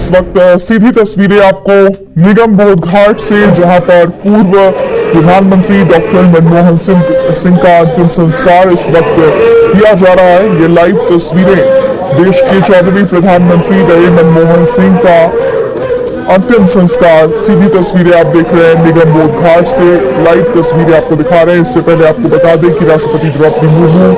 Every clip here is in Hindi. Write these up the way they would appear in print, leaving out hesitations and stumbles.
इस वक्त सीधी तस्वीरें आपको निगम बोध घाट से, जहां पर पूर्व प्रधानमंत्री डॉक्टर मनमोहन सिंह का अंतिम संस्कार इस वक्त किया जा रहा है। ये लाइव तस्वीरें देश के 14वें प्रधानमंत्री रहे मनमोहन सिंह का अंतिम संस्कार, सीधी तस्वीरें आप देख रहे हैं निगम बोध घाट से। लाइव तस्वीरें आपको दिखा रहे हैं। इससे पहले आपको बता दें कि राष्ट्रपति द्रौपदी मुर्मू,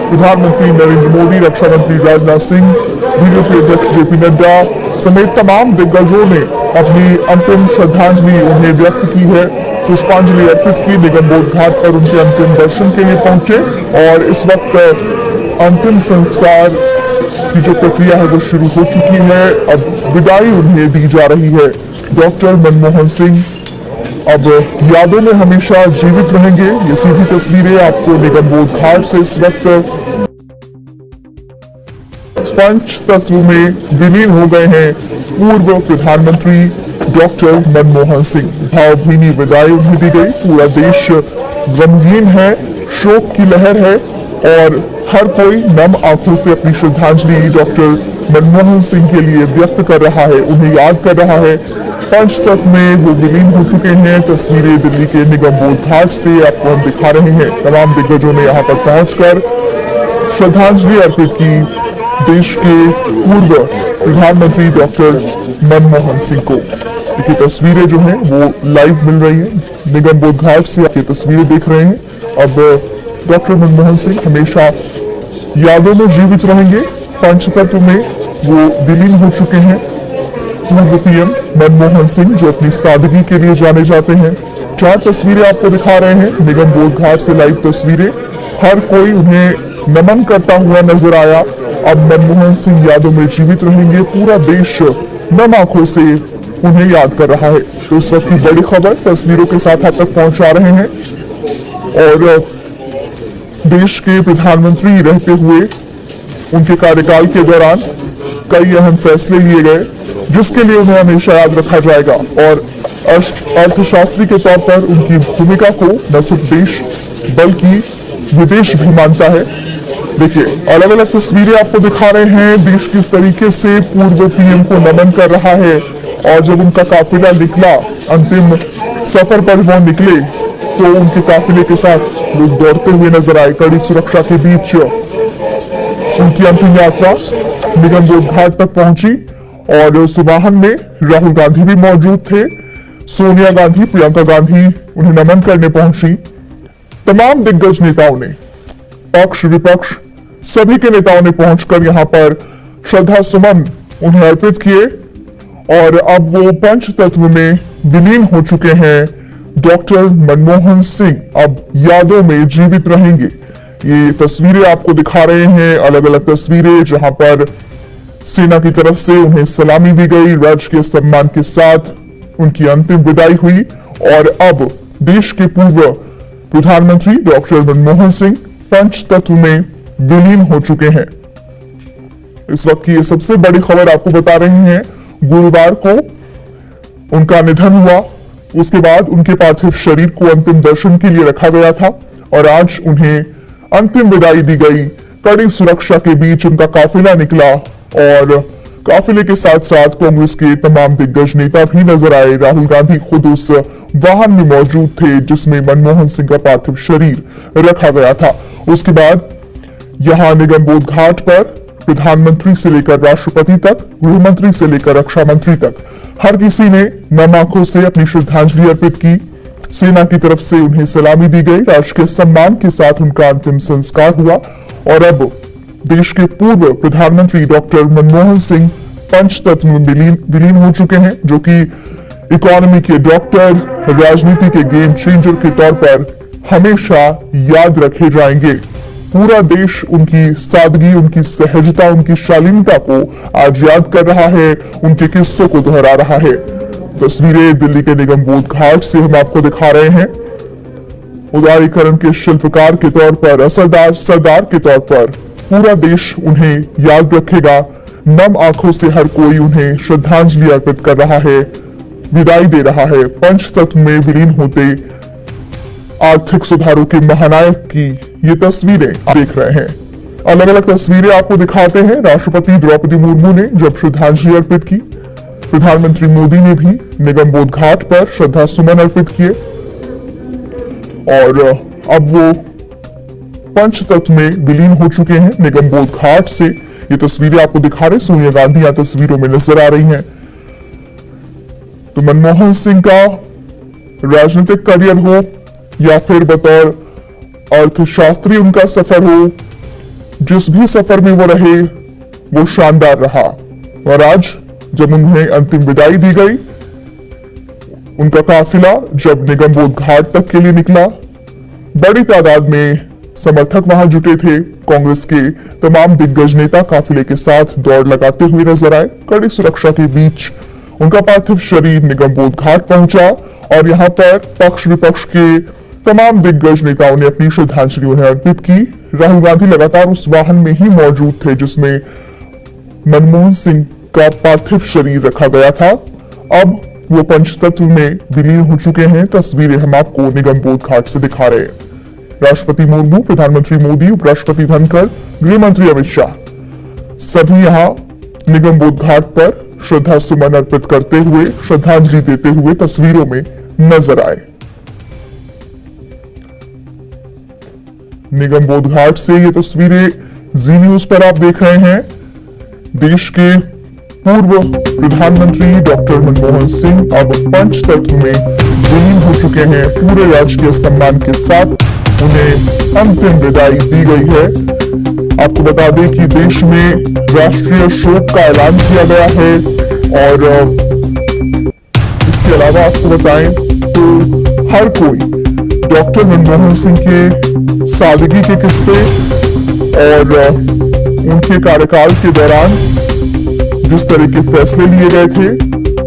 प्रधानमंत्री नरेंद्र मोदी, रक्षा मंत्री राजनाथ सिंह, बीजेपी अध्यक्ष जेपी नड्डा समेत तमाम दिग्गजों ने अपनी अंतिम श्रद्धांजलि उन्हें व्यक्त की है, पुष्पांजलि अर्पित की। निगम बोध घाट पर उनके अंतिम दर्शन के लिए पहुंचे और इस वक्त अंतिम संस्कार की जो प्रक्रिया है वो शुरू हो चुकी है। अब विदाई उन्हें दी जा रही है। डॉक्टर मनमोहन सिंह अब यादों में हमेशा जीवित रहेंगे। ये सीधी तस्वीरें आपको निगम बोध घाट से इस वक्त पंच तत्व में विलीन हो गए हैं पूर्व प्रधानमंत्री डॉक्टर मनमोहन सिंह। भावभीनी विदाई उन्हें दी गई। पूरा देश गमगीन है, शोक की लहर है और हर कोई नम आंखों से अपनी श्रद्धांजलि डॉक्टर मनमोहन सिंह के लिए व्यक्त कर रहा है, उन्हें याद कर रहा है। पंच तत्व में वो विलीन हो चुके हैं। तस्वीरें दिल्ली के निगम बोध घाट से आपको हम दिखा रहे हैं। तमाम दिग्गजों ने यहाँ पर पहुंचकर श्रद्धांजलि अर्पित की देश के पूर्व प्रधानमंत्री डॉक्टर मनमोहन सिंह को। देखिए तस्वीरें जो हैं वो लाइव मिल रही हैं। निगम बोध घाट से आप ये तस्वीरें देख रहे हैं। अब डॉक्टर मनमोहन सिंह हमेशा यादों में जीवित रहेंगे। पंचतत्व में वो विलीन हो चुके हैं। पूर्व पीएम मनमोहन सिंह जो अपनी सादगी के लिए जाने जाते हैं। 4 तस्वीरें आपको दिखा रहे हैं निगम बोध घाट से, लाइव तस्वीरें। हर कोई उन्हें नमन करता हुआ नजर आया। अब मनमोहन सिंह यादों में जीवित रहेंगे। पूरा देश नम आंखों से उन्हें याद कर रहा है। तो इस वक्त की बड़ी खबर तस्वीरों के साथ आप तक पहुंचा रहे हैं। और देश के प्रधानमंत्री रहते हुए उनके कार्यकाल के दौरान कई अहम फैसले लिए गए जिसके लिए उन्हें हमेशा याद रखा जाएगा। और अर्थशास्त्री के तौर पर उनकी भूमिका को न सिर्फ देश बल्कि विदेश भी मानता है। देखिए अलग अलग तस्वीरें आपको दिखा रहे हैं। देश किस तरीके से पूर्व पीएम को नमन कर रहा है। और जब उनका काफिला निकला, अंतिम सफर पर वो निकले, तो उनके काफिले के साथ लोग दौड़ते हुए नजर आए। कड़ी सुरक्षा के बीच उनकी अंतिम यात्रा निगम बोध घाट तक पहुंची और उस वाहन में राहुल गांधी भी मौजूद थे। सोनिया गांधी, प्रियंका गांधी उन्हें नमन करने पहुंची। तमाम दिग्गज नेताओं ने, पक्ष विपक्ष सभी के नेताओं ने पहुंचकर यहां पर श्रद्धा सुमन उन्हें अर्पित किए। और अब वो पंच तत्व में विलीन हो चुके हैं। डॉक्टर मनमोहन सिंह अब यादों में जीवित रहेंगे। ये तस्वीरें आपको दिखा रहे हैं, अलग अलग तस्वीरें जहां पर सेना की तरफ से उन्हें सलामी दी गई, राजकीय सम्मान के साथ उनकी अंतिम विदाई हुई। और अब देश के पूर्व प्रधानमंत्री डॉक्टर मनमोहन सिंह पंच तत्व में विलीन हो चुके हैं। इस वक्त की ये सबसे बड़ी खबर आपको बता रहे हैं। गुरुवार को उनका निधन हुआ। उसके बाद उनके पार्थिव शरीर को अंतिम दर्शन के लिए रखा गया था और आज उन्हें अंतिम विदाई दी गई। कड़ी सुरक्षा के बीच उनका काफिला निकला और काफिले के साथ साथ कांग्रेस के तमाम दिग्गज नेता भी नजर आए। राहुल गांधी खुद उस वाहन में मौजूद थे जिसमें मनमोहन सिंह का पार्थिव शरीर रखा गया था। उसके बाद यहां निगम बोध घाट पर प्रधानमंत्री से लेकर राष्ट्रपति तक, गृह मंत्री से लेकर रक्षा मंत्री तक हर किसी ने नम आंखों से अपनी श्रद्धांजलि अर्पित की। सेना की तरफ से उन्हें सलामी दी गई। राष्ट्रीय सम्मान के साथ उनका अंतिम संस्कार हुआ। और अब देश के पूर्व प्रधानमंत्री डॉक्टर मनमोहन सिंह पंच तत्व में विलीन हो चुके हैं, जो कि इकोनॉमी के डॉक्टर, राजनीति के गेम चेंजर के तौर पर हमेशा याद रखे जाएंगे। पूरा देश उनकी सादगी, उनकी सहजता, उनकी शालीनता को आज याद कर रहा है, उनके किस्सों को दोहरा रहा है। तस्वीरें दिल्ली के निगम बोध घाट से हम आपको दिखा रहे हैं। उदारीकरण के शिल्पकार के तौर पर, असरदार सरदार के तौर पर पूरा देश उन्हें याद रखेगा। नम आंखों से हर कोई उन्हें श्रद्धांजलि अर्पित कर रहा है, विदाई दे रहा है। पंच तत्व में विलीन होते आर्थिक सुधारों के महानायक की ये तस्वीरें देख रहे हैं। अलग अलग तस्वीरें आपको दिखाते हैं। राष्ट्रपति द्रौपदी मुर्मू ने जब श्रद्धांजलि अर्पित की, प्रधानमंत्री मोदी ने भी निगमबोध घाट पर श्रद्धा सुमन अर्पित किए और अब वो पंचतत्व में विलीन हो चुके हैं। निगमबोध घाट से ये तस्वीरें आपको दिखा रहे, सोनिया गांधी यहां तस्वीरों में नजर आ रही हैं। तो मनमोहन सिंह का राजनीतिक करियर हो या फिर बतौर अर्थशास्त्री उनका सफर हो, जिस भी सफर में वो रहे वो शानदार रहा। और आज जब उन्हें अंतिम विदाई दी गई, उनका काफिला जब निगमबोध घाट तक के लिए निकला, बड़ी तादाद में समर्थक वहां जुटे थे। कांग्रेस के तमाम दिग्गज नेता काफिले के साथ दौड़ लगाते हुए नजर आए। कड़ी सुरक्षा के बीच उनका पार्थिव शरीर निगमबोध घाट पहुंचा और यहां पर पक्ष विपक्ष के तमाम दिग्गज नेताओं ने अपनी श्रद्धांजलि उन्हें अर्पित की। राहुल गांधी लगातार उस वाहन में ही मौजूद थे जिसमें मनमोहन सिंह का पार्थिव शरीर रखा गया था। अब वो पंचतत्व में विलीन हो चुके हैं। तस्वीरें हम आपको निगमबोध घाट से दिखा रहे हैं। राष्ट्रपति मुर्मू, प्रधानमंत्री मोदी, उपराष्ट्रपति धनखड़, गृह मंत्री अमित शाह सभी यहां निगमबोध घाट पर श्रद्धा सुमन अर्पित करते हुए, श्रद्धांजलि देते हुए तस्वीरों में नजर आए। निगमबोध घाट से ये तस्वीरें जी न्यूज पर आप देख रहे हैं। देश के पूर्व प्रधानमंत्री डॉक्टर मनमोहन सिंह अब पंचतत्व में विलीन हो चुके हैं। पूरे राजकीय सम्मान के साथ उन्हें अंतिम विदाई दी गई है। आपको बता दें कि देश में राष्ट्रीय शोक का ऐलान किया गया है और इसके अलावा आपको बताएं तो हर कोई डॉक्टर मनमोहन सिंह के सादगी के किस्से और उनके कार्यकाल के दौरान जिस तरह के फैसले लिए गए थे,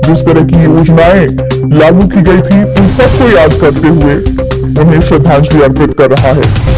जिस तरह की योजनाएं लागू की गई थी, उन सबको याद करते हुए उन्हें श्रद्धांजलि अर्पित कर रहा है।